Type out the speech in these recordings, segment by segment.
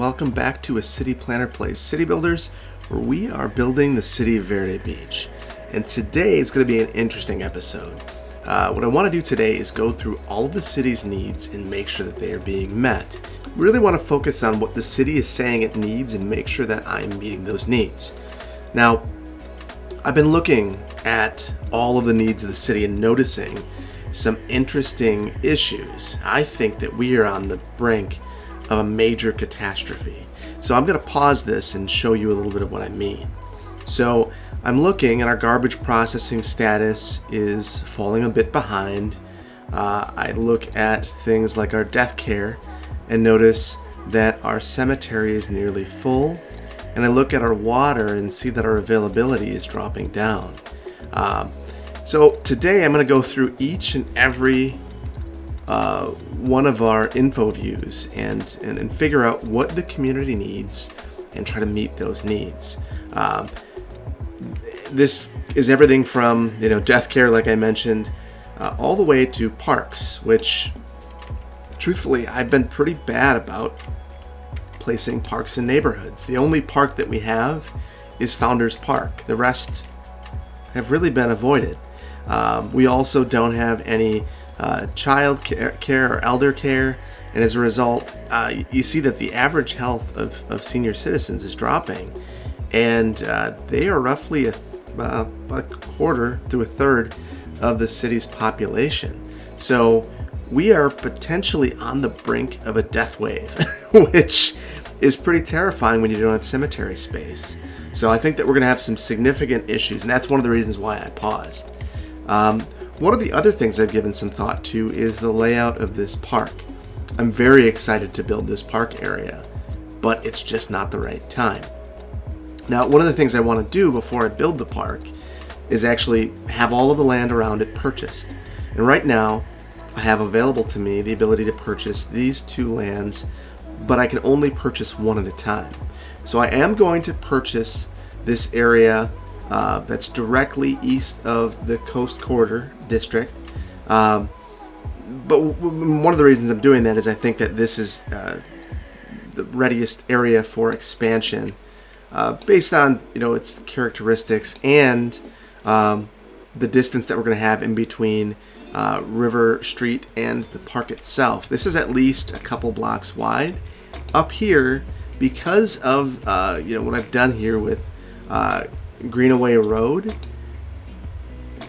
welcome back to A City Planner Plays City Builders, where we are building the city of Verde Beach. And today is going to be an interesting episode. What I want to do today is go through all of the city's needs and make sure that they are being met. We really want to focus on what the city is saying it needs and make sure that I'm meeting those needs. Now, I've been looking at all of the needs of the city and noticing some interesting issues. I think that we are on the brink of a major catastrophe. So I'm going to pause this and show you a little bit of what I mean. So I'm looking and our garbage processing status is falling a bit behind. I look at things like our Deathcare and notice that our cemetery is nearly full. And I look at our water and see that our availability is dropping down. So today I'm going to go through each and every one of our info views and figure out what the community needs and try to meet those needs. This is everything from Deathcare, like I mentioned, all the way to parks, which truthfully I've been pretty bad about placing parks in neighborhoods. The only park that we have is Founders Park. The rest have really been avoided. We also don't have any child care or elder care, and as a result you see that the average health of senior citizens is dropping, and they are roughly a quarter to a third of the city's population. So we are potentially on the brink of a death wave, which is pretty terrifying when you don't have cemetery space. So I think that we're going to have some significant issues, and that's one of the reasons why I paused. One of the other things I've given some thought to is the layout of this park. I'm very excited to build this park area, but it's just not the right time. Now, one of the things I want to do before I build the park is actually have all of the land around it purchased. And right now, I have available to me the ability to purchase these two lands, but I can only purchase one at a time. So I am going to purchase this area that's directly east of the Coast Corridor District. But one of the reasons I'm doing that is I think that this is the readiest area for expansion based on its characteristics and the distance that we're going to have in between River Street and the park itself. This is at least a couple blocks wide. Up here, because of what I've done here with Greenaway Road,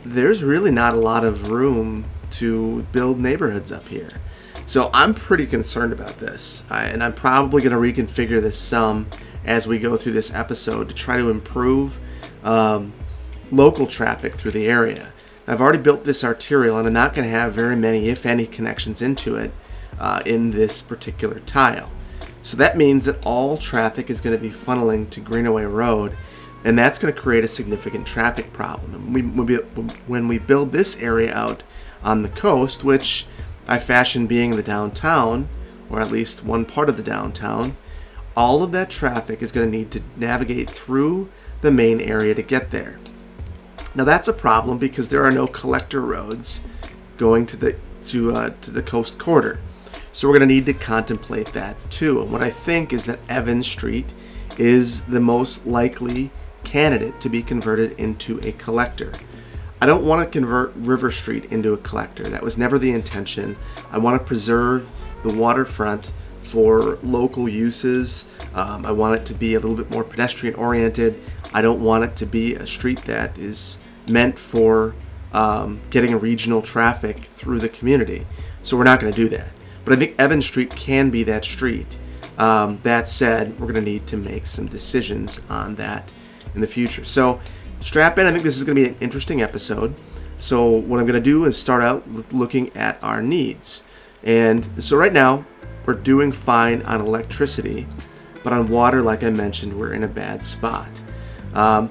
there's really not a lot of room to build neighborhoods up here. So I'm pretty concerned about this, and I'm probably going to reconfigure this some as we go through this episode to try to improve local traffic through the area. I've already built this arterial, and I'm not going to have very many, if any, connections into it in this particular tile. So that means that all traffic is going to be funneling to Greenaway Road, and that's going to create a significant traffic problem. And when we build this area out on the coast, which I fashion being the downtown, or at least one part of the downtown, all of that traffic is going to need to navigate through the main area to get there. Now that's a problem because there are no collector roads going to the Coast Corridor. So we're going to need to contemplate that too. And what I think is that Evans Street is the most likely candidate to be converted into a collector. I don't want to convert River Street into a collector. That was never the intention. I want to preserve the waterfront for local uses. I want it to be a little bit more pedestrian oriented. I don't want it to be a street that is meant for getting regional traffic through the community. So we're not going to do that. But I think Evans Street can be that street. That said, we're going to need to make some decisions on that in the future. So strap in. I think this is going to be an interesting episode. So what I'm going to do is start out looking at our needs. And so right now, we're doing fine on electricity, but on water, like I mentioned, we're in a bad spot. Now,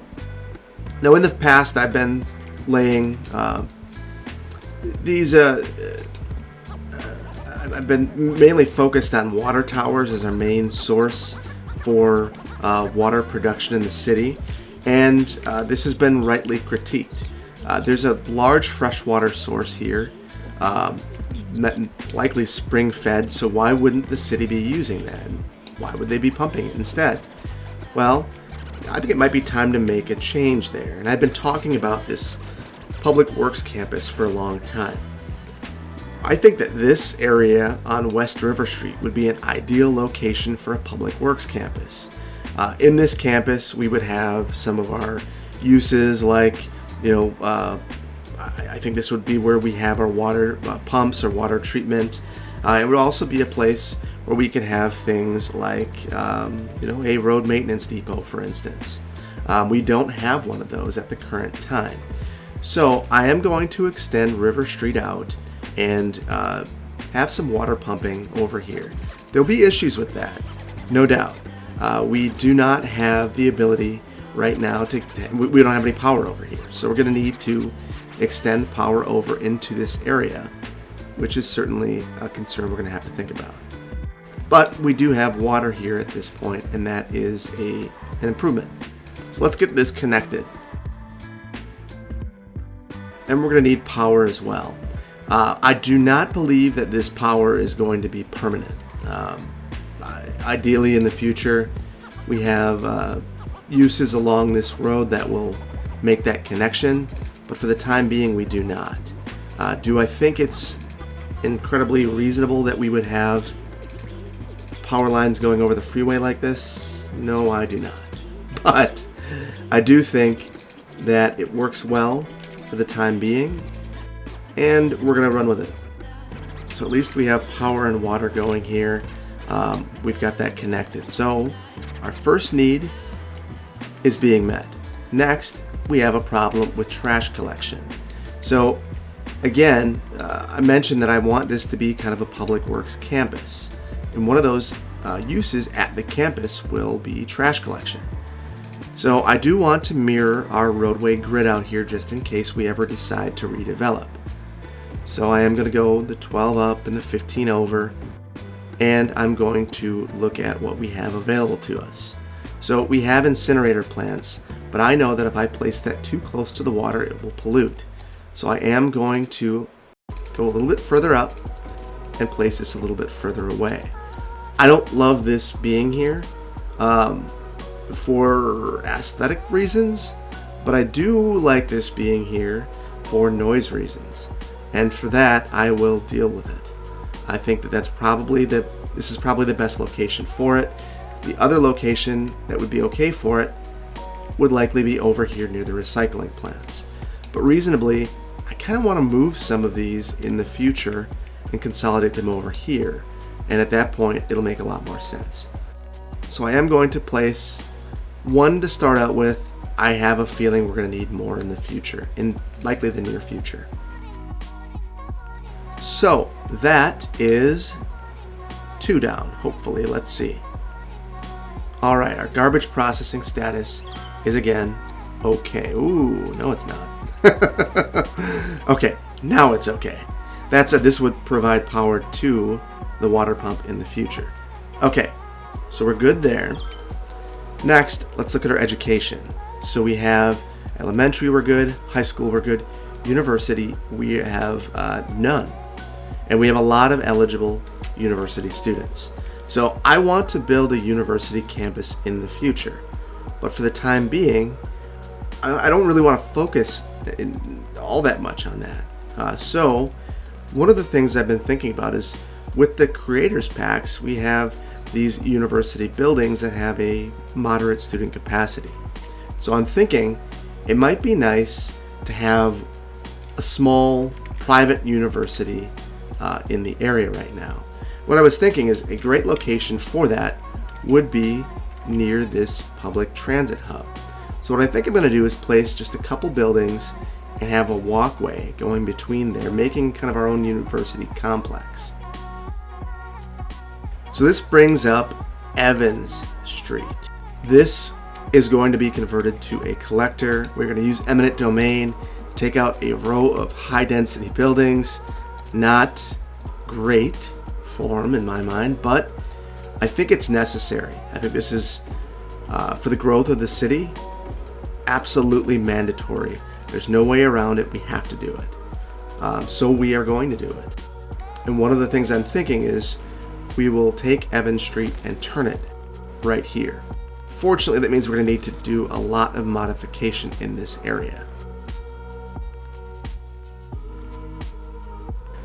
in the past, I've been laying these. I've been mainly focused on water towers as our main source for water production in the city, and this has been rightly critiqued. There's a large freshwater source here, likely spring-fed, so why wouldn't the city be using that? why would they be pumping it instead? Well, I think it might be time to make a change there. And I've been talking about this public works campus for a long time. I think that this area on West River Street would be an ideal location for a public works campus. In this campus, we would have some of our uses like, I think this would be where we have our water pumps or water treatment. It would also be a place where we could have things like, a road maintenance depot, for instance. We don't have one of those at the current time. So I am going to extend River Street out and have some water pumping over here. There'll be issues with that, no doubt. We do not have the ability right now we don't have any power over here. So we're going to need to extend power over into this area, which is certainly a concern we're going to have to think about. But we do have water here at this point, and that is an improvement. So let's get this connected. And we're going to need power as well. I do not believe that this power is going to be permanent. Ideally in the future, we have uses along this road that will make that connection, but for the time being we do not. Do I think it's incredibly reasonable that we would have power lines going over the freeway like this? No, I do not. But I do think that it works well for the time being, and we're going to run with it. So at least we have power and water going here. We've got that connected. So our first need is being met. Next, we have a problem with trash collection. So again, I mentioned that I want this to be kind of a public works campus. And one of those uses at the campus will be trash collection. So I do want to mirror our roadway grid out here just in case we ever decide to redevelop. So I am going to go the 12 up and the 15 over, and I'm going to look at what we have available to us. So we have incinerator plants, but I know that if I place that too close to the water, it will pollute. So I am going to go a little bit further up and place this a little bit further away. I don't love this being here for aesthetic reasons, but I do like this being here for noise reasons. And for that, I will deal with it. I think that this is probably the best location for it. The other location that would be okay for it would likely be over here near the recycling plants. But reasonably, I kind of want to move some of these in the future and consolidate them over here. And at that point, it'll make a lot more sense. So I am going to place one to start out with. I have a feeling we're going to need more in the future, in likely the near future. So that is 2 down, hopefully. Let's see. All right, our garbage processing status is again okay. Ooh, no, it's not. Okay, now it's okay. That said, this would provide power to the water pump in the future. Okay, so we're good there. Next, let's look at our education. So we have elementary, we're good. High school, we're good. University, we have none. And we have a lot of eligible university students. So I want to build a university campus in the future. But for the time being, I don't really want to focus all that much on that. So one of the things I've been thinking about is with the creators packs, we have these university buildings that have a moderate student capacity. So I'm thinking it might be nice to have a small private university in the area right now. What I was thinking is a great location for that would be near this public transit hub. So what I think I'm going to do is place just a couple buildings and have a walkway going between there, making kind of our own university complex. So this brings up Evans Street. This is going to be converted to a collector. We're going to use eminent domain, take out a row of high density buildings. Not great form in my mind, but I think it's necessary. I think this is, for the growth of the city, absolutely mandatory. There's no way around it. We have to do it. So we are going to do it. And one of the things I'm thinking is we will take Evans Street and turn it right here. Fortunately, that means we're going to need to do a lot of modification in this area.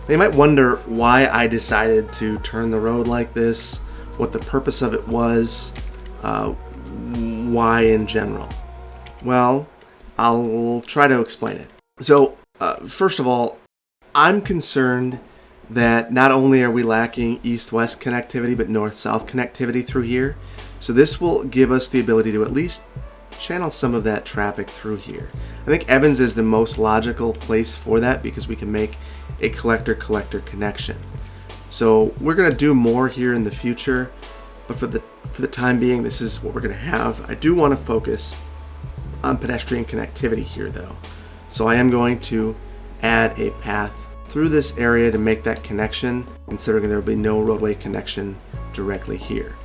You might wonder why I decided to turn the road like this, what the purpose of it was, why in general. Well, I'll try to explain it. So, first of all, I'm concerned that not only are we lacking east-west connectivity, but north-south connectivity through here. So this will give us the ability to at least channel some of that traffic through here. I think Evans is the most logical place for that because we can make a collector-collector connection. So we're going to do more here in the future, but for the time being, this is what we're going to have. I do want to focus on pedestrian connectivity here, though. So I am going to add a path through this area to make that connection, considering there will be no roadway connection directly here.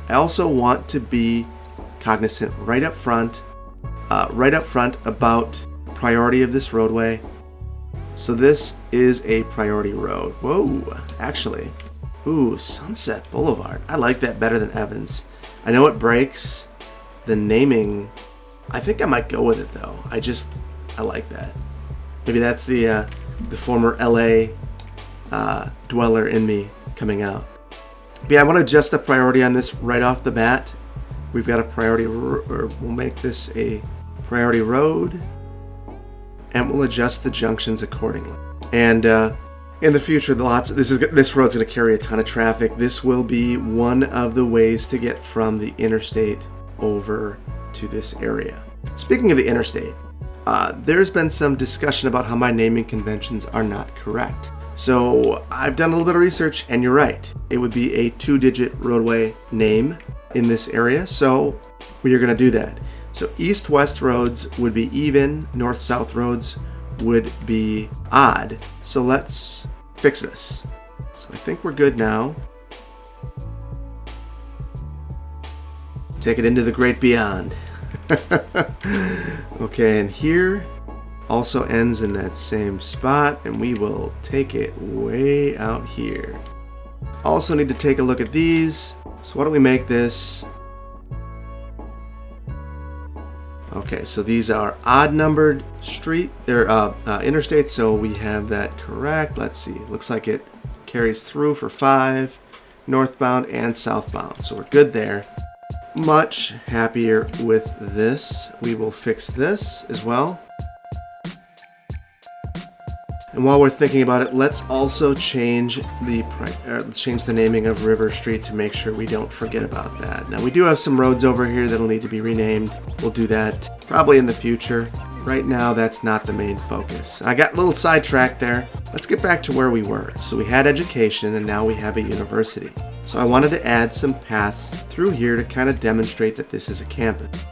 I also want to be cognizant right up front about priority of this roadway. So this is a priority road. Whoa, actually. Ooh, Sunset Boulevard. I like that better than Evans. I know it breaks the naming. I think I might go with it though. I like that. Maybe that's the former LA dweller in me coming out. But yeah, I want to adjust the priority on this right off the bat. We've got a priority, or we'll make this a priority road, and we'll adjust the junctions accordingly. And in the future, this road's going to carry a ton of traffic. This will be one of the ways to get from the interstate over to this area. Speaking of the interstate, there's been some discussion about how my naming conventions are not correct. So I've done a little bit of research, and you're right. It would be a 2-digit roadway name in this area, so we are going to do that. So east-west roads would be even, north-south roads would be odd. So let's fix this. So I think we're good now. Take it into the great beyond. Okay, and here also ends in that same spot, and we will take it way out here. Also need to take a look at these. So why don't we make this? Okay, so these are odd numbered interstates, so we have that correct. Let's see, it looks like it carries through for 5, northbound and southbound, so we're good there. Much happier with this. We will fix this as well. And while we're thinking about it, let's also change the naming of River Street to make sure we don't forget about that. Now we do have some roads over here that'll need to be renamed. We'll do that probably in the future. Right now, that's not the main focus. I got a little sidetracked there. Let's get back to where we were. So we had education, and now we have a university. So I wanted to add some paths through here to kind of demonstrate that this is a campus.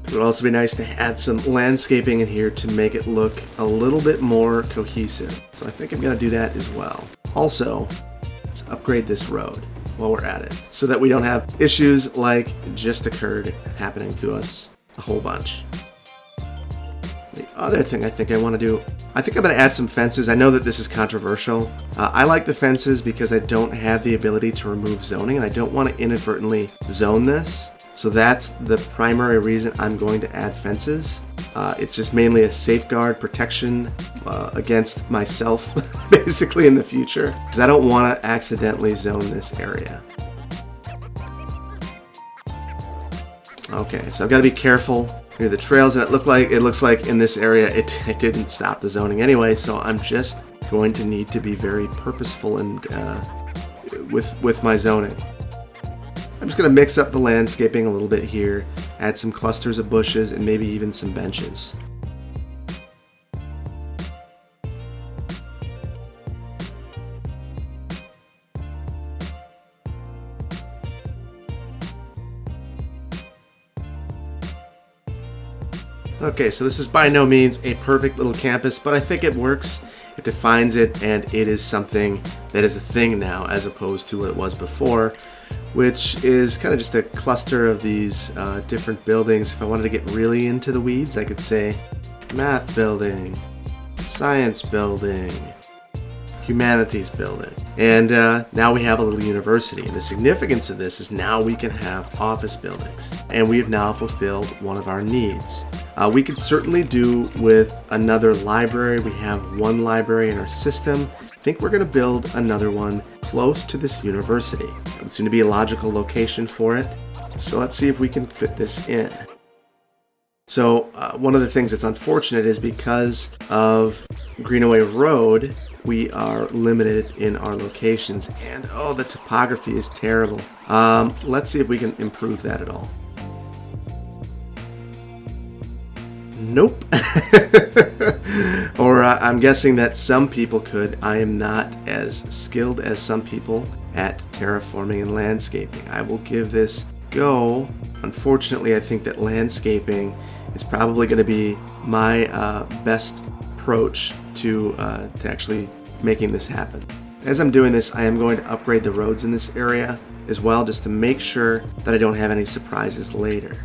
It would also be nice to add some landscaping in here to make it look a little bit more cohesive. So I think I'm going to do that as well. Also, let's upgrade this road while we're at it so that we don't have issues like just occurred happening to us a whole bunch. The other thing I think I want to do, I think I'm going to add some fences. I know that this is controversial. I like the fences because I don't have the ability to remove zoning, and I don't want to inadvertently zone this. So that's the primary reason I'm going to add fences. It's just mainly a safeguard protection against myself, basically, in the future, because I don't want to accidentally zone this area. Okay, so I've got to be careful near the trails, and it looks like in this area it didn't stop the zoning anyway. So I'm just going to need to be very purposeful and with my zoning. I'm just going to mix up the landscaping a little bit here, add some clusters of bushes, and maybe even some benches. Okay, so this is by no means a perfect little campus, but I think it works. It defines it, and it is something that is a thing now as opposed to what it was before, which is kind of just a cluster of these different buildings. If I wanted to get really into the weeds, I could say math building, science building, humanities building. And now we have a little university. And the significance of this is now we can have office buildings. And we have now fulfilled one of our needs. We could certainly do with another library. We have one library in our system. I think we're going to build another one close to this university. It would seem to be a logical location for it. So let's see if we can fit this in. So one of the things that's unfortunate is because of Greenaway Road, we are limited in our locations, and oh, the topography is terrible. Let's see if we can improve that at all. Nope. Or I'm guessing that some people could. I am not as skilled as some people at terraforming and landscaping. I will give this a go. Unfortunately, I think that landscaping is probably going to be my best approach to actually making this happen. As I'm doing this, I am going to upgrade the roads in this area as well, just to make sure that I don't have any surprises later.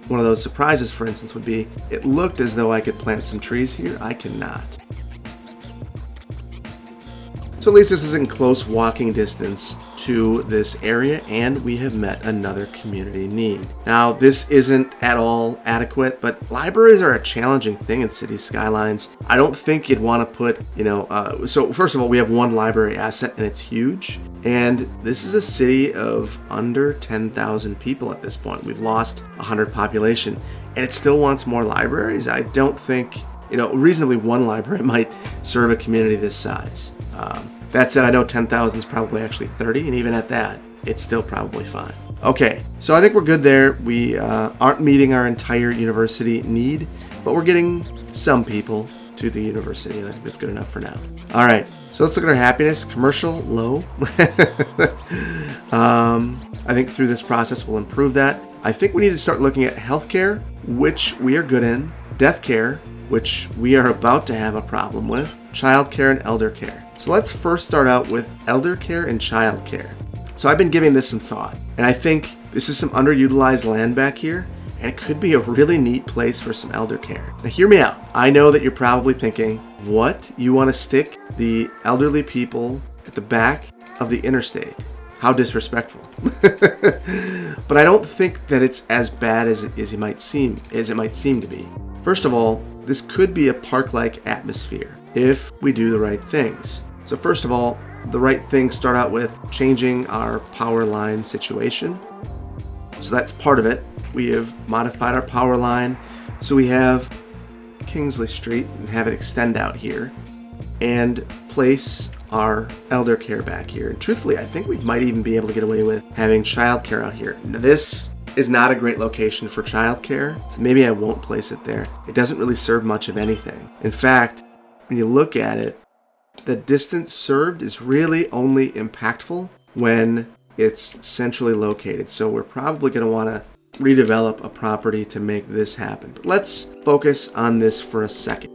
One of those surprises, for instance, would be, it looked as though I could plant some trees here. I cannot. So at least this is in close walking distance to this area, and we have met another community need. Now, this isn't at all adequate, but libraries are a challenging thing in city skylines. I don't think you'd want to put, so first of all, we have one library asset, and it's huge. And this is a city of under 10,000 people at this point. We've lost 100 population, and it still wants more libraries. I don't think, reasonably one library might serve a community this size. That said, I know 10,000 is probably actually 30, and even at that, it's still probably fine. Okay, so I think we're good there. We aren't meeting our entire university need, but we're getting some people to the university, and I think that's good enough for now. All right, so let's look at our happiness. Commercial, low. I think through this process, we'll improve that. I think we need to start looking at healthcare, which we are good in, deathcare, which we are about to have a problem with, childcare and elder care. So let's first start out with elder care and child care. So I've been giving this some thought, and I think this is some underutilized land back here, and it could be a really neat place for some elder care. Now hear me out. I know that you're probably thinking, what? You want to stick the elderly people at the back of the interstate? How disrespectful. But I don't think that it's as bad as it might seem to be. First of all, this could be a park-like atmosphere if we do the right things. So first of all, the right things start out with changing our power line situation. So that's part of it. We have modified our power line. So we have Kingsley Street and have it extend out here and place our elder care back here. And truthfully, I think we might even be able to get away with having child care out here. Now, this is not a great location for child care, so maybe I won't place it there. It doesn't really serve much of anything. In fact, when you look at it, the distance served is really only impactful when it's centrally located. So we're probably going to want to redevelop a property to make this happen. But let's focus on this for a second.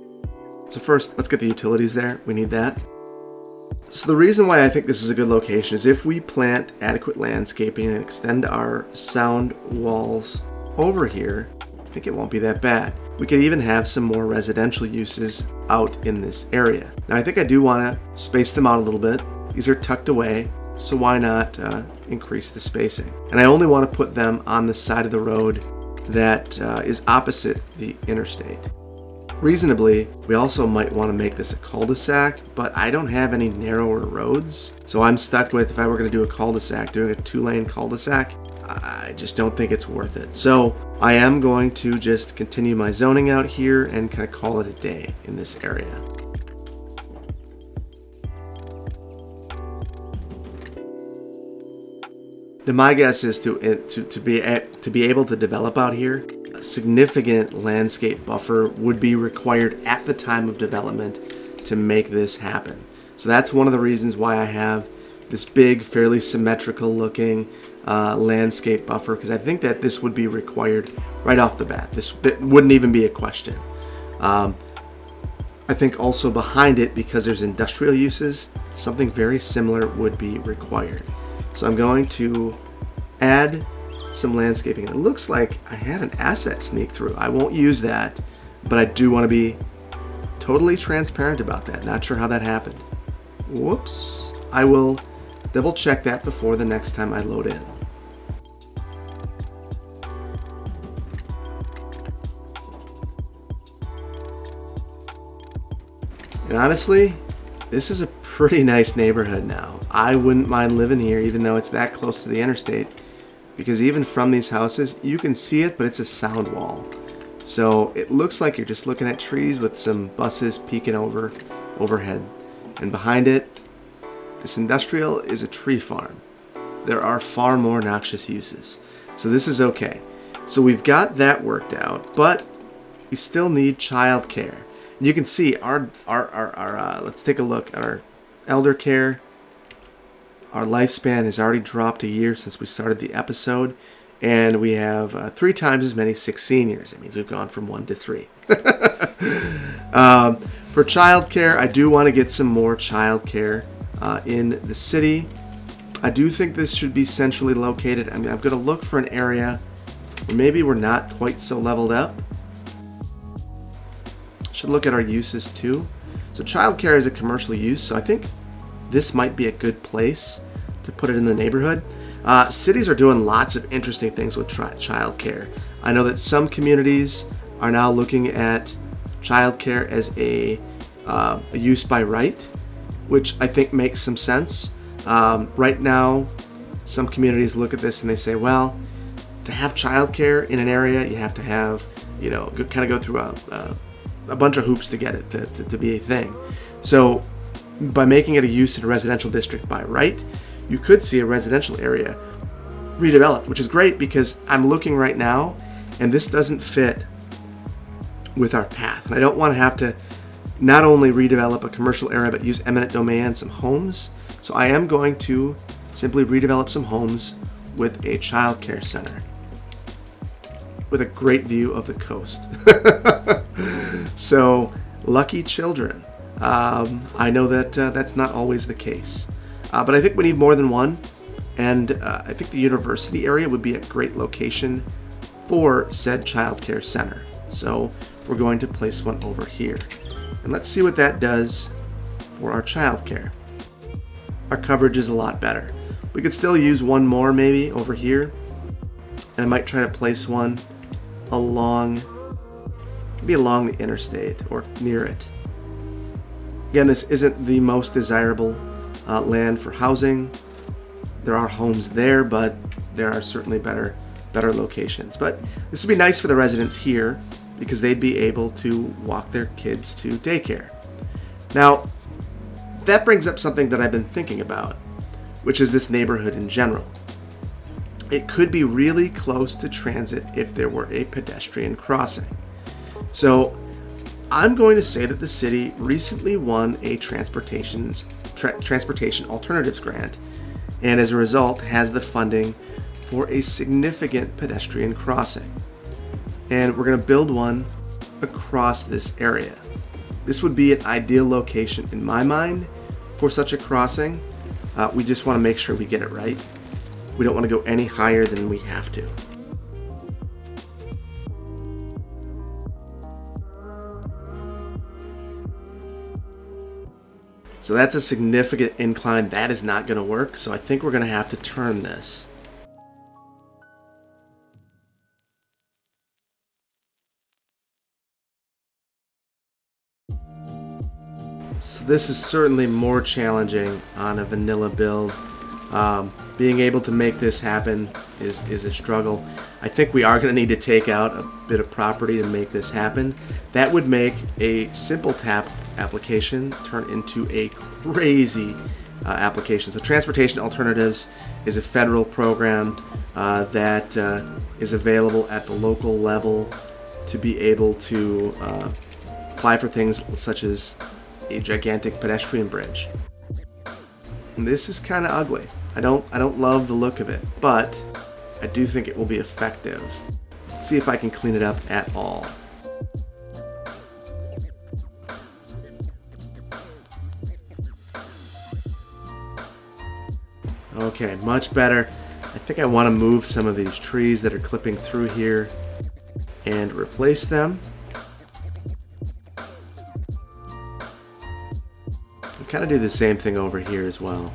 So first, let's get the utilities there. We need that. So the reason why I think this is a good location is if we plant adequate landscaping and extend our sound walls over here, I think it won't be that bad. We could even have some more residential uses out in this area. Now I think I do want to space them out a little bit. These are tucked away, so why not increase the spacing? And I only want to put them on the side of the road that is opposite the interstate. Reasonably, we also might want to make this a cul-de-sac, but I don't have any narrower roads. So I'm stuck with, if I were going to do a cul-de-sac, doing a 2-lane cul-de-sac, I just don't think it's worth it. So I am going to just continue my zoning out here and kind of call it a day in this area. Now my guess is to be able to develop out here, a significant landscape buffer would be required at the time of development to make this happen. So that's one of the reasons why I have this big, fairly symmetrical looking landscape buffer, because I think that this would be required right off the bat. This wouldn't even be a question. I think also behind it, because there's industrial uses, something very similar would be required. So I'm going to add some landscaping. It looks like I had an asset sneak through. I won't use that, but I do want to be totally transparent about that. Not sure how that happened. Whoops. I will double check that before the next time I load in. And honestly, this is a pretty nice neighborhood now. I wouldn't mind living here even though it's that close to the interstate, because even from these houses, you can see it, but it's a sound wall. So it looks like you're just looking at trees with some buses peeking overhead. And behind it, this industrial is a tree farm. There are far more noxious uses. So this is okay. So we've got that worked out, but we still need childcare. And you can see our let's take a look at our elder care. Our lifespan has already dropped a year since we started the episode, and we have 3 times as many sick seniors. That means we've gone from 1 to 3. For childcare, I do want to get some more childcare in the city. I do think this should be centrally located. I mean, I'm going to look for an area where maybe we're not quite so leveled up. Should look at our uses too. So childcare is a commercial use, so I think this might be a good place to put it in the neighborhood. Cities are doing lots of interesting things with childcare. I know that some communities are now looking at childcare as a use by right, which I think makes some sense. Right now, some communities look at this and they say, well, to have childcare in an area, you have to have, kind of go through a bunch of hoops to get it to be a thing. So by making it a use in a residential district by right, you could see a residential area redeveloped, which is great because I'm looking right now and this doesn't fit with our path. And I don't want to have to not only redevelop a commercial area but use eminent domain and some homes. So I am going to simply redevelop some homes with a childcare center with a great view of the coast. So lucky children. I know that that's not always the case, but I think we need more than one, and I think the university area would be a great location for said childcare center. So we're going to place one over here, and let's see what that does for our childcare. Our coverage is a lot better. We could still use one more maybe over here, and I might try to place one along the interstate or near it. Again, this isn't the most desirable land for housing. There are homes there, but there are certainly better locations. But this would be nice for the residents here because they'd be able to walk their kids to daycare. Now, that brings up something that I've been thinking about, which is this neighborhood in general. It could be really close to transit if there were a pedestrian crossing. So I'm going to say that the city recently won a transportation alternatives grant, and as a result has the funding for a significant pedestrian crossing. And we're going to build one across this area. This would be an ideal location in my mind for such a crossing. We just want to make sure we get it right. We don't want to go any higher than we have to. So that's a significant incline. That is not going to work. So I think we're going to have to turn this. So this is certainly more challenging on a vanilla build. Being able to make this happen is a struggle. I think we are going to need to take out a bit of property to make this happen. That would make a simple tap application turn into a crazy application. So Transportation Alternatives is a federal program that is available at the local level to be able to apply for things such as a gigantic pedestrian bridge. And this is kind of ugly. I don't love the look of it, but I do think it will be effective. Let's see if I can clean it up at all. Okay, much better. I think I want to move some of these trees that are clipping through here and replace them. We'll kind of do the same thing over here as well.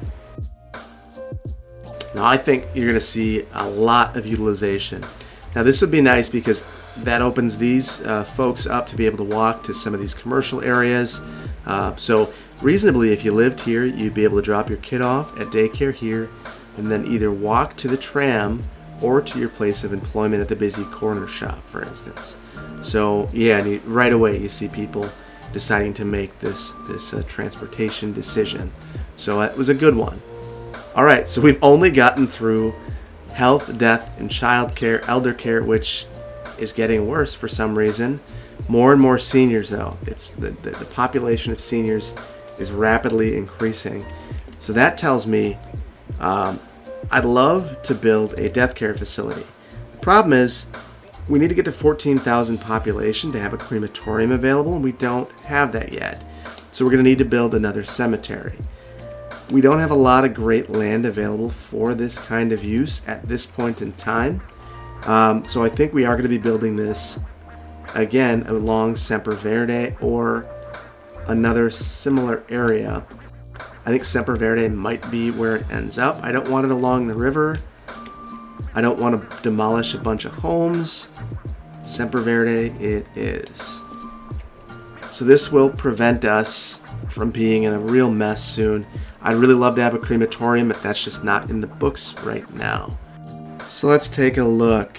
Now I think you're going to see a lot of utilization. Now this would be nice because that opens these folks up to be able to walk to some of these commercial areas. So reasonably, if you lived here, you'd be able to drop your kid off at daycare here and then either walk to the tram or to your place of employment at the busy corner shop, for instance. So yeah, and right away you see people deciding to make this transportation decision. So that was a good one. All right, so we've only gotten through health, death, and child care, elder care, which is getting worse for some reason. More and more seniors, though. It's the population of seniors is rapidly increasing. So that tells me I'd love to build a death care facility. The problem is we need to get to 14,000 population to have a crematorium available, and we don't have that yet. So we're going to need to build another cemetery. We don't have a lot of great land available for this kind of use at this point in time. So I think we are going to be building this again along Semper Verde or another similar area. I think Semper Verde might be where it ends up. I don't want it along the river. I don't want to demolish a bunch of homes. Semper Verde it is. So this will prevent us from being in a real mess soon. I'd really love to have a crematorium, but that's just not in the books right now. So let's take a look.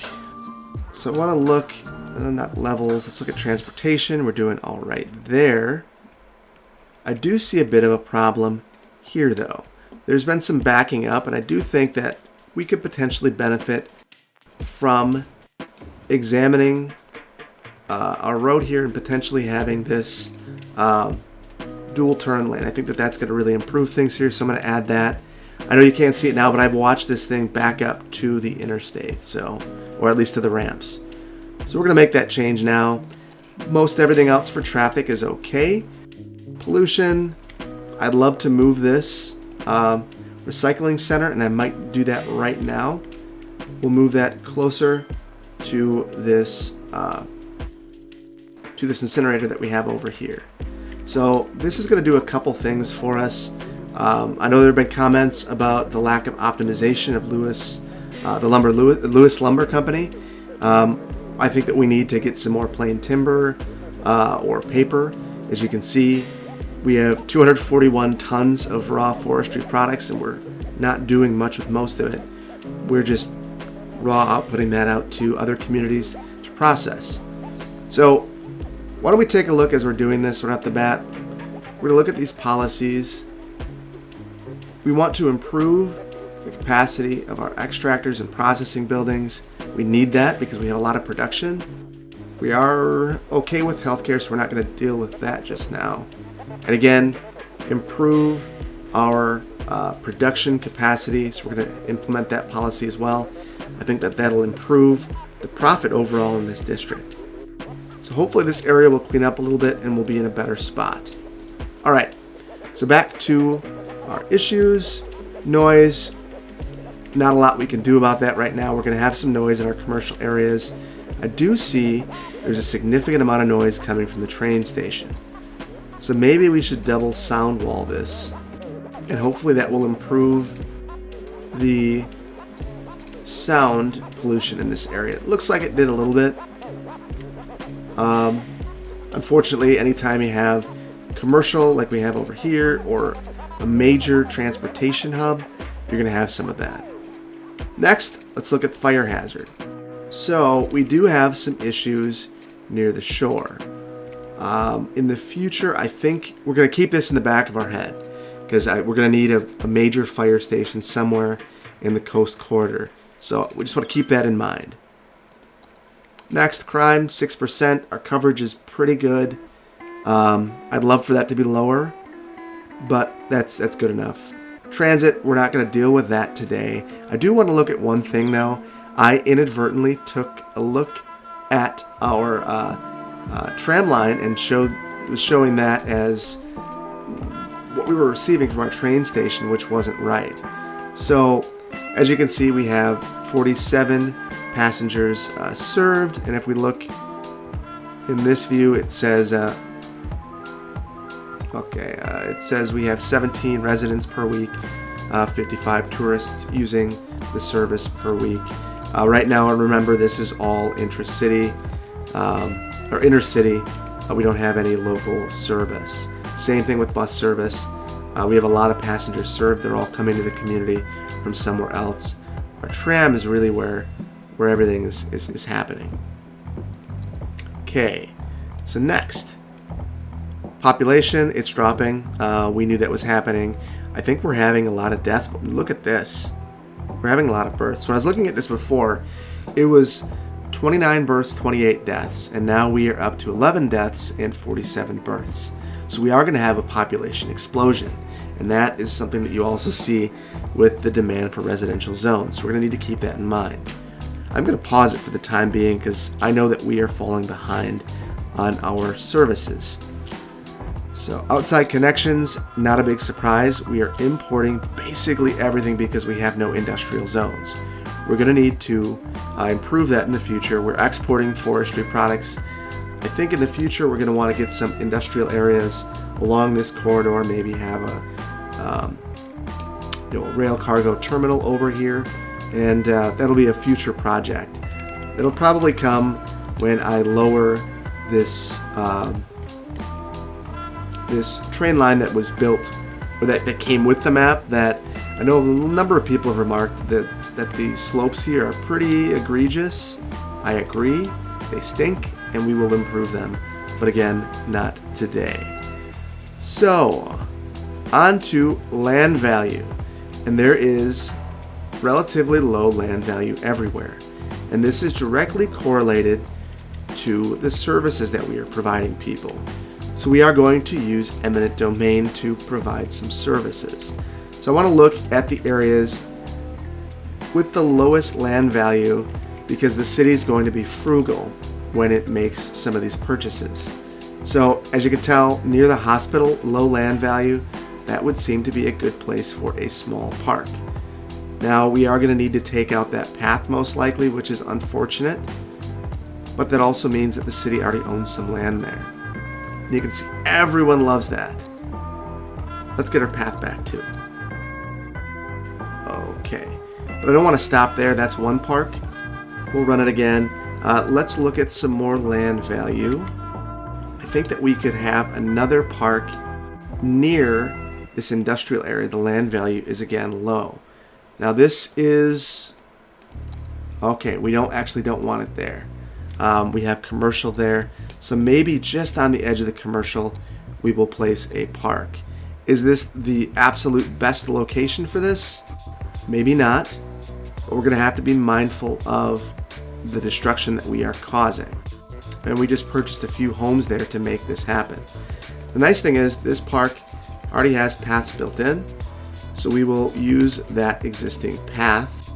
So I want to look, not levels, let's look at transportation. We're doing all right there. I do see a bit of a problem here though. There's been some backing up, and I do think that we could potentially benefit from examining our road here and potentially having this dual turn lane. I think that that's going to really improve things here, so I'm going to add that. I know you can't see it now, but I've watched this thing back up to the interstate, so, or at least to the ramps. So we're going to make that change now. Most everything else for traffic is okay. Pollution, I'd love to move this recycling center, and I might do that right now. We'll move that closer to this incinerator that we have over here. So this is going to do a couple things for us. I know there have been comments about the lack of optimization of Lewis Lumber Company. I think that we need to get some more plain timber or paper. As you can see, we have 241 tons of raw forestry products, and we're not doing much with most of it. We're just raw outputting that out to other communities to process. So why don't we take a look as we're doing this right off the bat. We're going to look at these policies. We want to improve the capacity of our extractors and processing buildings. We need that because we have a lot of production. We are okay with healthcare, so we're not going to deal with that just now. And again, improve our production capacity, so we're going to implement that policy as well. I think that that'll improve the profit overall in this district. So hopefully this area will clean up a little bit and we'll be in a better spot. All right, so back to our issues. Noise, not a lot we can do about that right now. We're going to have some noise in our commercial areas. I do see there's a significant amount of noise coming from the train station. So maybe we should double sound wall this, and hopefully that will improve the sound pollution in this area. It looks like it did a little bit. Unfortunately, anytime you have commercial like we have over here or a major transportation hub, you're going to have some of that. Next, let's look at fire hazard. So we do have some issues near the shore. In the future, I think we're going to keep this in the back of our head because we're going to need a major fire station somewhere in the coast corridor. So we just want to keep that in mind. Next, crime, 6%. Our coverage is pretty good. I'd love for that to be lower, but that's good enough. Transit, we're not going to deal with that today. I do want to look at one thing, though. I inadvertently took a look at our tram line and was showing that as what we were receiving from our train station, which wasn't right. So, as you can see, we have 47 passengers served, and if we look in this view, it says Okay, it says we have 17 residents per week, 55 tourists using the service per week. Right now, remember, this is all intra-city or inner city. We don't have any local service. Same thing with bus service. We have a lot of passengers served. They're all coming to the community from somewhere else. Our tram is really where everything is happening. Okay, so next. Population, it's dropping. We knew that was happening. I think we're having a lot of deaths, but look at this. We're having a lot of births. When I was looking at this before, it was 29 births, 28 deaths, and now we are up to 11 deaths and 47 births. So we are going to have a population explosion, and that is something that you also see with the demand for residential zones. So we're going to need to keep that in mind. I'm going to pause it for the time being because I know that we are falling behind on our services. So outside connections, not a big surprise. We are importing basically everything because we have no industrial zones. We're going to need to improve that in the future. We're exporting forestry products. I think in the future we're going to want to get some industrial areas along this corridor, maybe have a rail cargo terminal over here, and that'll be a future project. It'll probably come when I lower this this train line that was built, or that came with the map. That I know a number of people have remarked that the slopes here are pretty egregious. I agree, they stink, and we will improve them. But again, not today. So, on to land value. And there is relatively low land value everywhere. And this is directly correlated to the services that we are providing people. So we are going to use eminent domain to provide some services. So I want to look at the areas with the lowest land value because the city is going to be frugal when it makes some of these purchases. So as you can tell, near the hospital, low land value, that would seem to be a good place for a small park. Now we are going to need to take out that path most likely, which is unfortunate, but that also means that the city already owns some land there. You can see everyone loves that. Let's get our path back too. Okay, but I don't want to stop there. That's one park. We'll run it again. Let's look at some more land value. I think that we could have another park near this industrial area. The land value is again low. Now this is okay. We don't want it there. We have commercial there. So maybe just on the edge of the commercial, we will place a park. Is this the absolute best location for this? Maybe not, but we're going to have to be mindful of the destruction that we are causing. And we just purchased a few homes there to make this happen. The nice thing is this park already has paths built in, so we will use that existing path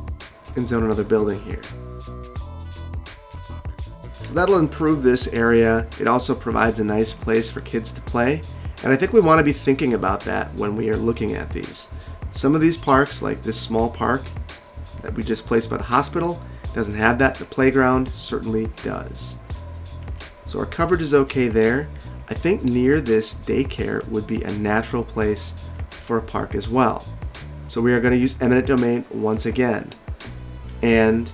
and zone another building here. So that'll improve this area. It also provides a nice place for kids to play. And I think we want to be thinking about that when we are looking at these. Some of these parks, like this small park that we just placed by the hospital, doesn't have that. The playground certainly does. So our coverage is okay there. I think near this daycare would be a natural place for a park as well. So we are going to use eminent domain once again. And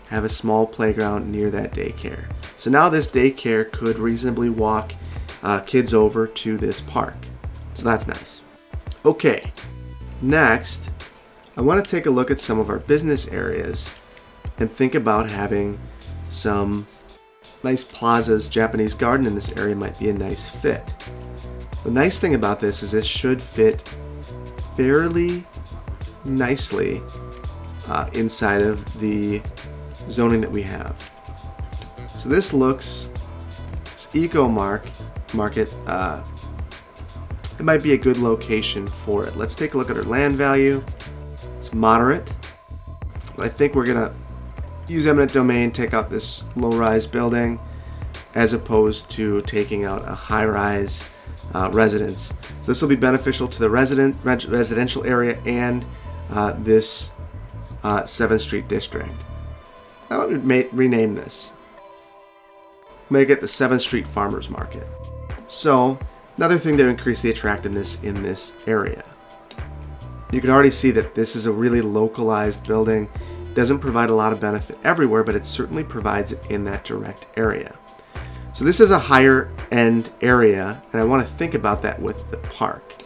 have a small playground near that daycare. So now this daycare could reasonably walk kids over to this park. So that's nice. Okay, next, I want to take a look at some of our business areas and think about having some nice plazas. Japanese garden in this area might be a nice fit. The nice thing about this is this should fit fairly nicely inside of the zoning that we have. So this looks, this market, it might be a good location for it. Let's take a look at our land value. It's moderate, but I think we're gonna use eminent domain, take out this low-rise building as opposed to taking out a high-rise residence. So this will be beneficial to the residential area and this 7th Street district. I would rename this. Make it the 7th Street Farmers Market. So Another thing to increase the attractiveness in this area. You can already see that this is a really localized building. It doesn't provide a lot of benefit everywhere, but it certainly provides it in that direct area. So this is a higher end area, and I want to think about that with the park.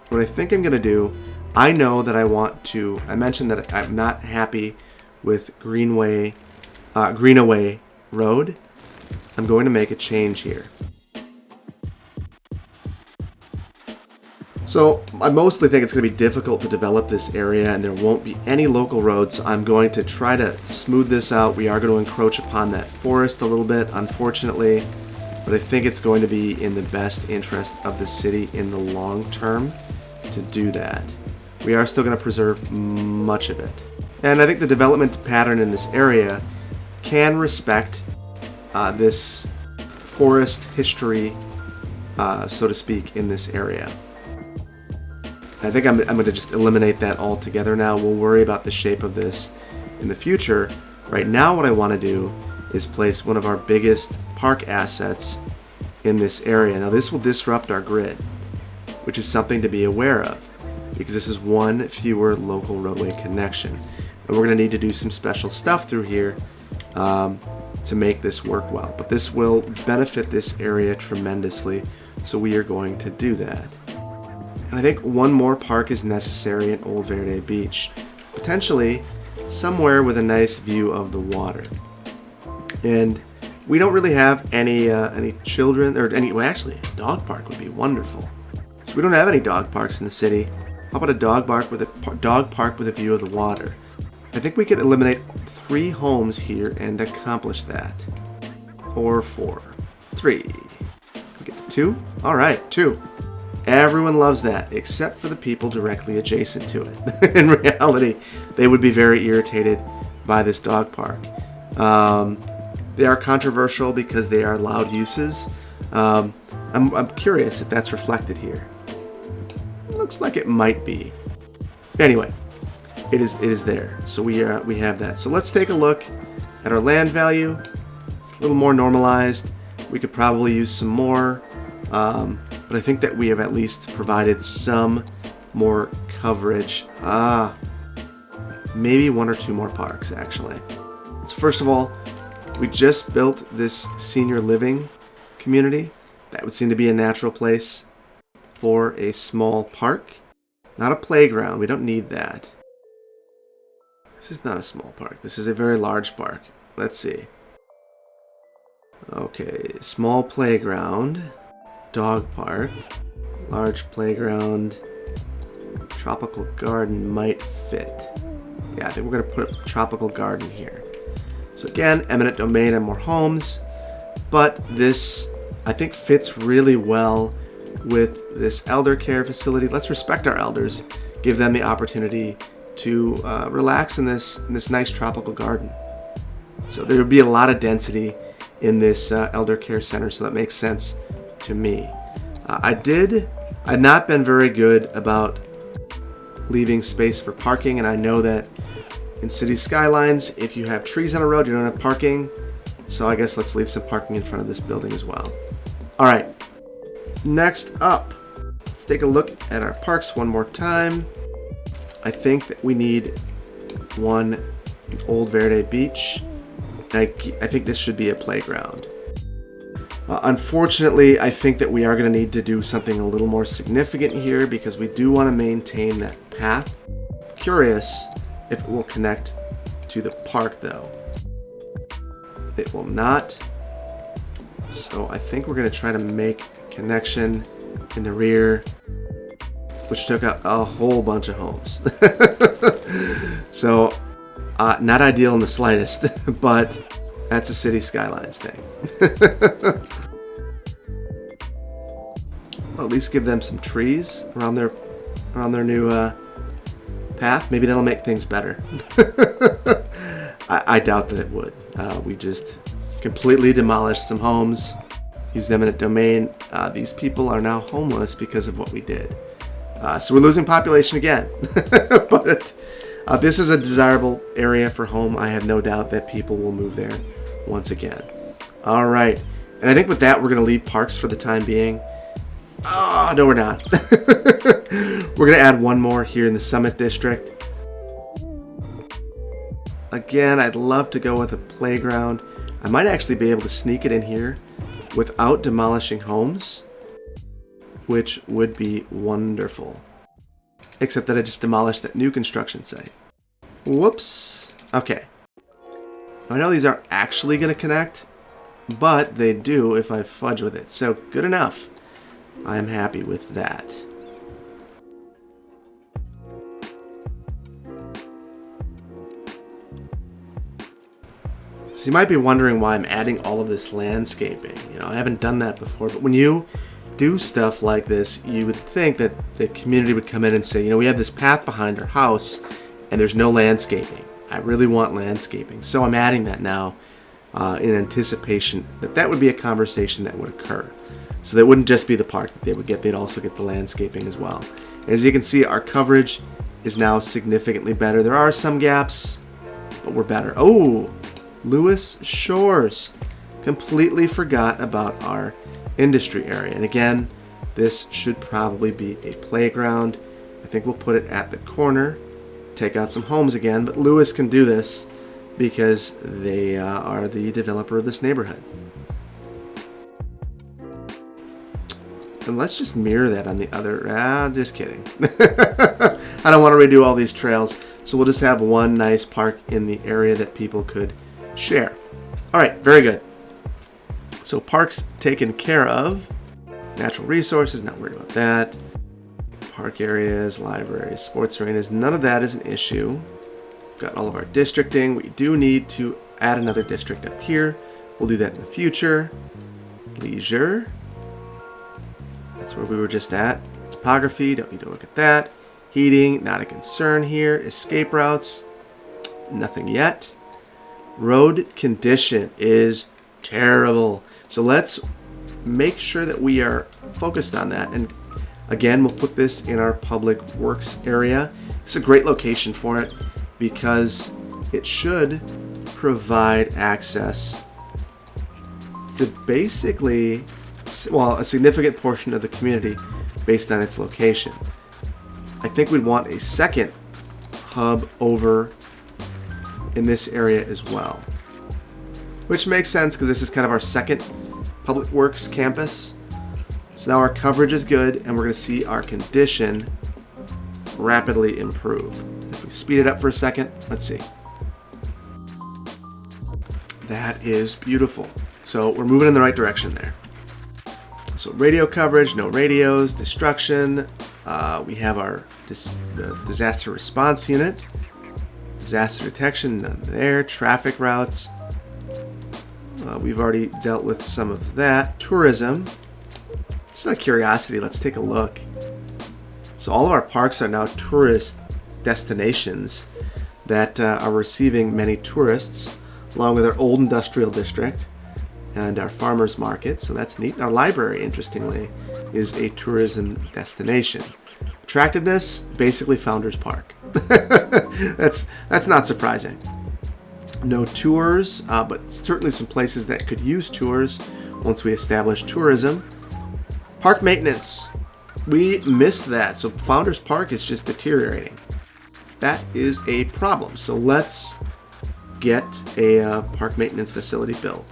What I think I'm going to do, I know that I mentioned that I'm not happy with Greenaway Road. I'm going to make a change here. So I mostly think it's going to be difficult to develop this area, and there won't be any local roads. So I'm going to try to smooth this out. We are going to encroach upon that forest a little bit, unfortunately, but I think it's going to be in the best interest of the city in the long term to do that. We are still going to preserve much of it. And I think the development pattern in this area can respect this forest history, so to speak, in this area. I think I'm going to just eliminate that altogether now. We'll worry about the shape of this in the future. Right now what I want to do is place one of our biggest park assets in this area. Now this will disrupt our grid, which is something to be aware of, because this is one fewer local roadway connection. And we're going to need to do some special stuff through here to make this work well. But this will benefit this area tremendously, so we are going to do that. And I think one more park is necessary in Old Verde Beach, potentially somewhere with a nice view of the water. And we don't really have any children, or well, actually, a dog park would be wonderful. So we don't have any dog parks in the city. How about a dog park with a view of the water? I think we could eliminate 3 homes here and accomplish that. Or 4. 3. We get to 2? All right, 2. Everyone loves that, except for the people directly adjacent to it. In reality, they would be very irritated by this dog park. They are controversial because they are loud uses. I'm curious if that's reflected here. Looks like it might be. Anyway, it is there. So we have that. So let's take a look at our land value. It's a little more normalized. We could probably use some more. But I think that we have at least provided some more coverage. Maybe 1 or 2 more parks, actually. So first of all, we just built this senior living community. That would seem to be a natural place for a small park. Not a playground. We don't need that. This is not a small park. This is a very large park. Let's see. Okay, small playground. Dog park, large playground, tropical garden might fit. Yeah, I think we're going to put a tropical garden here. So again, eminent domain and more homes, but this I think fits really well with this elder care facility. Let's respect our elders, give them the opportunity to relax in this nice tropical garden. So there would be a lot of density in this elder care center, so that makes sense to me. I've not been very good about leaving space for parking, and I know that in city skylines, if you have trees on a road, you don't have parking. So I guess let's leave some parking in front of this building as well. All right, next up, let's take a look at our parks one more time. I think that we need one in Old Verde Beach. I think this should be a playground. Unfortunately, I think that we are going to need to do something a little more significant here because we do want to maintain that path. Curious if it will connect to the park, though. It will not. So I think we're going to try to make a connection in the rear, which took out a whole bunch of homes. So, not ideal in the slightest, but that's a city skylines thing. Well, at least give them some trees around their new path. Maybe that'll make things better. I doubt that it would. We just completely demolished some homes, used eminent domain. These people are now homeless because of what we did. So we're losing population again. But this is a desirable area for home. I have no doubt that people will move there once again. All right. And I think with that, we're going to leave parks for the time being. Oh, no, we're not. We're going to add one more here in the Summit District. Again, I'd love to go with a playground. I might actually be able to sneak it in here without demolishing homes, which would be wonderful. Except that I just demolished that new construction site. Whoops. Okay. I know these aren't actually going to connect, but they do if I fudge with it. So good enough. I'm happy with that. So you might be wondering why I'm adding all of this landscaping. You know, I haven't done that before, but when you do stuff like this, you would think that the community would come in and say, you know, we have this path behind our house and there's no landscaping. I really want landscaping. So I'm adding that now in anticipation that that would be a conversation that would occur. So that wouldn't just be the park that they would get, they'd also get the landscaping as well. And as you can see, our coverage is now significantly better. There are some gaps, but we're better. Oh, Lewis Shores. Completely forgot about our industry area. And again, this should probably be a playground. I think we'll put it at the corner, take out some homes again, but Lewis can do this because they are the developer of this neighborhood. And let's just mirror that on the other. Just kidding. I don't want to redo all these trails, so we'll just have one nice park in the area that people could share. All right, very good. So parks taken care of. Natural resources, not worried about that. Park areas, libraries, sports arenas, none of that is an issue. Got all of our districting. We do need to add another district up here. We'll do that in the future. Leisure. That's where we were just at. Topography, don't need to look at that. Heating, not a concern here. Escape routes, nothing yet. Road condition is terrible. So let's make sure that we are focused on that. And again, we'll put this in our public works area. It's a great location for it because it should provide access to basically, well, a significant portion of the community based on its location. I think we'd want a second hub over in this area as well, which makes sense because this is kind of our second public works campus. So now our coverage is good and we're going to see our condition rapidly improve. If we speed it up for a second, let's see. That is beautiful. So we're moving in the right direction there. So radio coverage, no radios, destruction. We have our disaster response unit. Disaster detection, none there. Traffic routes. We've already dealt with some of that. Tourism. Just out of curiosity, let's take a look. So all of our parks are now tourist destinations that are receiving many tourists, along with our old industrial district and our farmers market. So that's neat. Our library, interestingly, is a tourism destination. Attractiveness, basically Founders Park. That's not surprising. No tours, but certainly some places that could use tours once we establish tourism. Park maintenance. We missed that, so Founders Park is just deteriorating. That is a problem. So let's get a park maintenance facility built.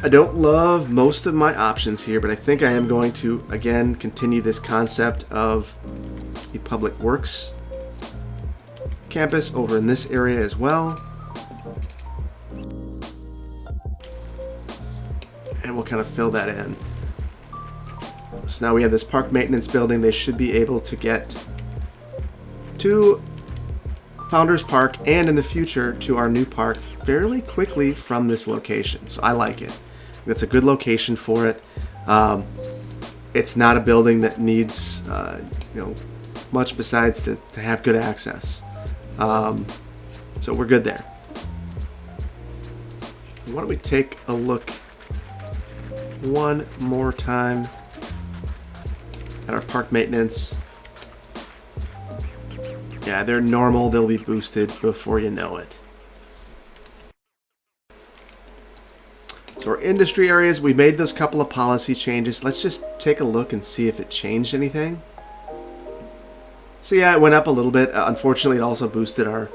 I don't love most of my options here, but I think I am going to, again, continue this concept of the public works campus over in this area as well. And we'll kind of fill that in. So now we have this park maintenance building. They should be able to get to Founders Park and in the future to our new park fairly quickly from this location. So I like it. That's a good location for it. It's not a building that needs much besides to have good access. So we're good there. Why don't we take a look one more time at our park maintenance. Yeah, they're normal. They'll be boosted before you know it. So our industry areas, we made those couple of policy changes. Let's just take a look and see if it changed anything. So yeah, it went up a little bit. Unfortunately, it also boosted our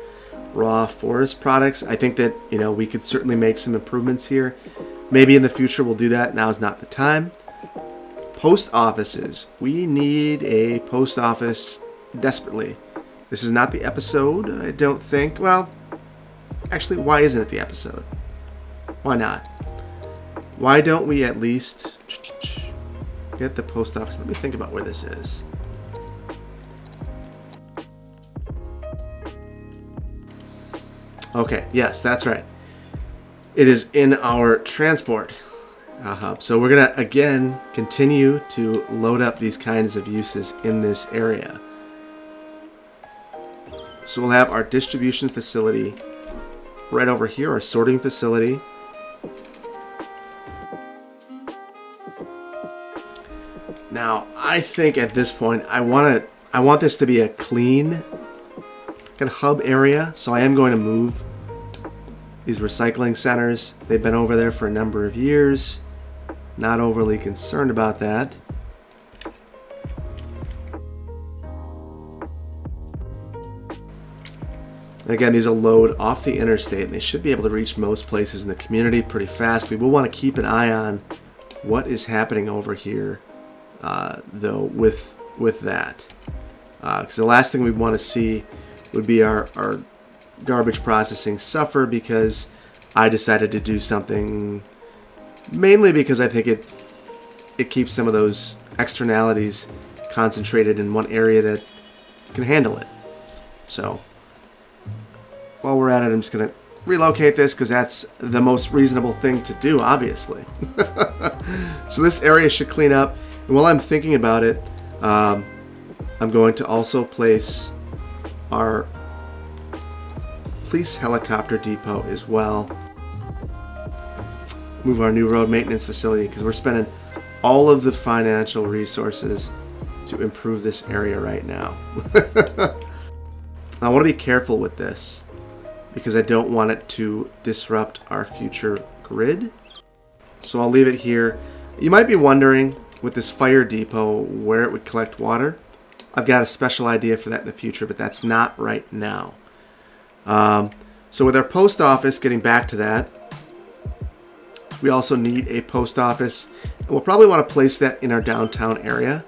raw forest products. I think that, we could certainly make some improvements here. Maybe in the future we'll do that. Now is not the time. Post offices. We need a post office desperately. This is not the episode, I don't think. Well, actually, why isn't it the episode? Why not? Why don't we at least get the post office? Let me think about where this is. Okay, yes, that's right. It is in our transport hub. So we're going to, again, continue to load up these kinds of uses in this area. So we'll have our distribution facility right over here, our sorting facility. Now, I think at this point, I want this to be a clean kind of hub area, so I am going to move these recycling centers. They've been over there for a number of years. Not overly concerned about that. Again, these will load off the interstate, and they should be able to reach most places in the community pretty fast. We will want to keep an eye on what is happening over here, though, with that. Because the last thing we want to see would be our garbage processing suffer because I decided to do something, mainly because I think it keeps some of those externalities concentrated in one area that can handle it. So while we're at it, I'm just going to relocate this because that's the most reasonable thing to do, obviously. So this area should clean up. And while I'm thinking about it, I'm going to also place our police helicopter depot as well. Move our new road maintenance facility because we're spending all of the financial resources to improve this area right now. I want to be careful with this because I don't want it to disrupt our future grid. So I'll leave it here. You might be wondering with this fire depot where it would collect water. I've got a special idea for that in the future, but that's not right now. So with our post office, getting back to that, we also need a post office, and we'll probably want to place that in our downtown area.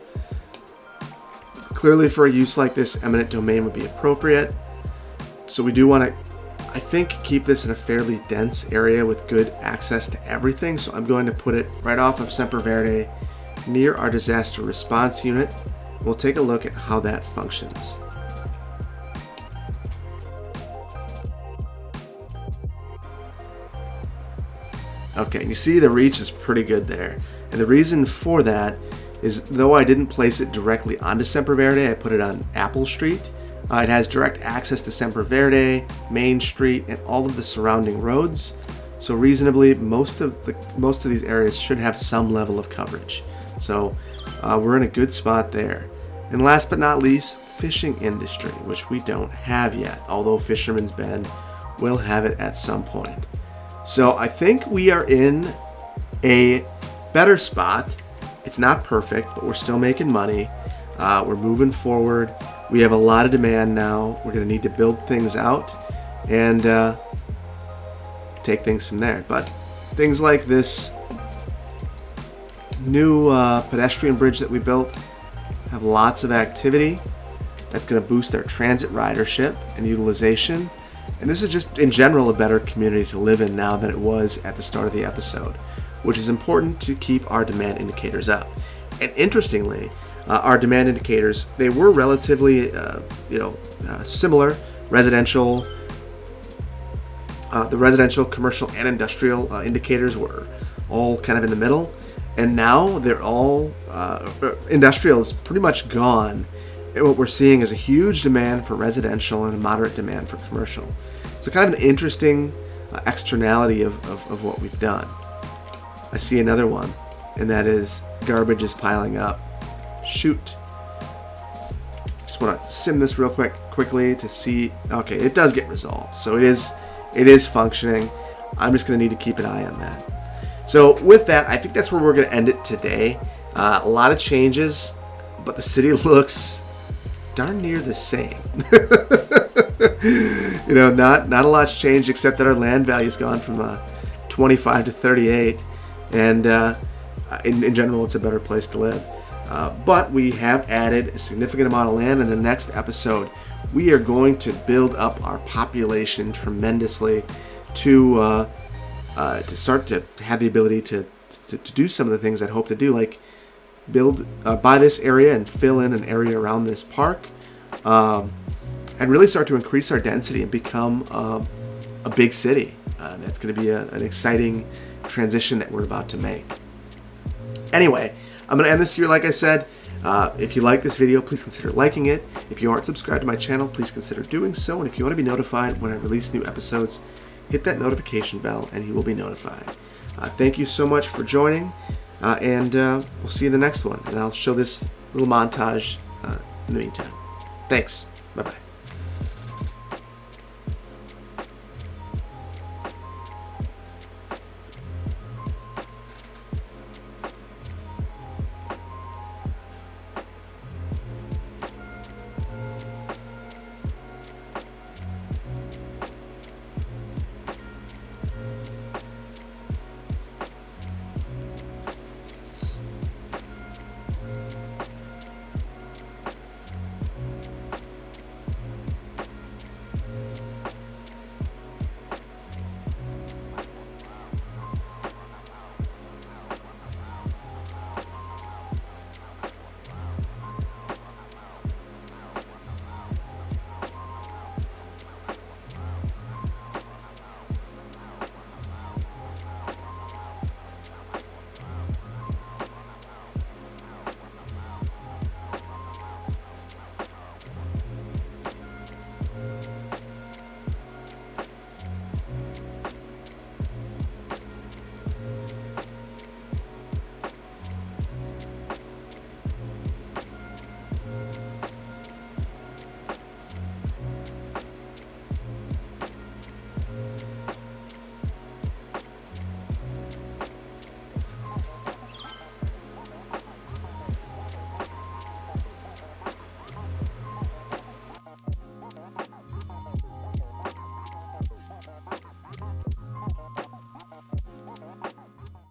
Clearly, for a use like this, eminent domain would be appropriate. So we do want to, I think, keep this in a fairly dense area with good access to everything. So I'm going to put it right off of Semper Verde, near our disaster response unit. We'll take a look at how that functions. Okay, you see the reach is pretty good there. And the reason for that is, though I didn't place it directly onto Semper Verde, I put it on Apple Street. It has direct access to Semper Verde, Main Street, and all of the surrounding roads. So reasonably, most of these areas should have some level of coverage. So we're in a good spot there. And last but not least, fishing industry, which we don't have yet, although Fisherman's Bend will have it at some point. So I think we are in a better spot. It's not perfect, but we're still making money. We're moving forward. We have a lot of demand now. We're going to need to build things out and take things from there. But things like this new pedestrian bridge that we built have lots of activity. That's going to boost our transit ridership and utilization. And this is just, in general, a better community to live in now than it was at the start of the episode, which is important to keep our demand indicators up. And interestingly, our demand indicators, they were relatively, similar. Residential, the residential, commercial, and industrial indicators were all kind of in the middle. And now they're all, industrial is pretty much gone. And what we're seeing is a huge demand for residential and a moderate demand for commercial. So kind of an interesting externality of what we've done. I see another one, and that is garbage is piling up. Shoot. Just want to sim this real quickly to see. Okay, it does get resolved. So it is functioning. I'm just going to need to keep an eye on that. So with that, I think that's where we're going to end it today. A lot of changes, but the city looks darn near the same. Not a lot's changed except that our land value's gone from 25 to 38, and in general, it's a better place to live. But we have added a significant amount of land. In the next episode, we are going to build up our population tremendously to start to have the ability to do some of the things I'd hope to do, like buy this area and fill in an area around this park, and really start to increase our density and become a big city. That's going to be an exciting transition that we're about to make. Anyway, I'm going to end this here, like I said. If you like this video, please consider liking it. If you aren't subscribed to my channel, please consider doing so. And if you want to be notified when I release new episodes, hit that notification bell and you will be notified. Thank you so much for joining, and we'll see you in the next one. And I'll show this little montage in the meantime. Thanks. Bye-bye.